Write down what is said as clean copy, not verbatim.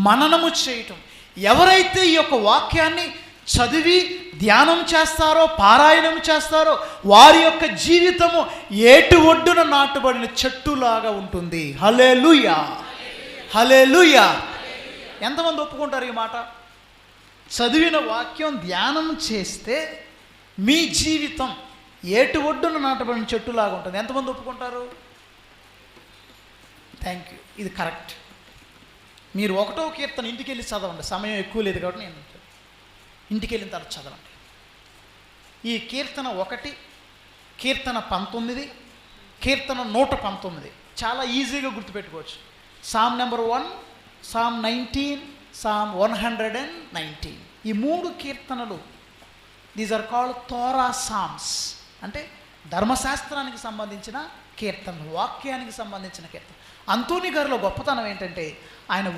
మననము చేయటం. ఎవరైతే ఈ యొక్క వాక్యాన్ని చదివి ధ్యానం చేస్తారో, పారాయణం చేస్తారో, వారి యొక్క జీవితము ఏటి ఒడ్డున నాటబడిన చెట్టులాగా ఉంటుంది. హల్లెలూయా, హల్లెలూయా. ఎంతమంది ఒప్పుకుంటారు ఈ మాట? చదివిన వాక్యం ధ్యానం చేస్తే మీ జీవితం ఏటి ఒడ్డున నాటబడిన చెట్టులాగా ఉంటుంది. ఎంతమంది ఒప్పుకుంటారు? థ్యాంక్ యూ, ఇది కరెక్ట్. మీరు 1వ కీర్తన ఇంటికి వెళ్ళి చదవండి, సమయం ఎక్కువ లేదు కాబట్టి నేను ఇంటికి వెళ్ళిన తర్వాత చదవండి. ఈ కీర్తన 1, కీర్తన 19, కీర్తన 119 చాలా ఈజీగా గుర్తుపెట్టుకోవచ్చు. Psalm number 1, psalm 19, psalm 119. ఈ 3 కీర్తనలు these are called Torah psalms, అంటే ధర్మశాస్త్రానికి సంబంధించిన కీర్తనలు, వాక్యానికి సంబంధించిన కీర్తన. అంతోని గారిలో గొప్పతనం ఏంటంటే ఆయన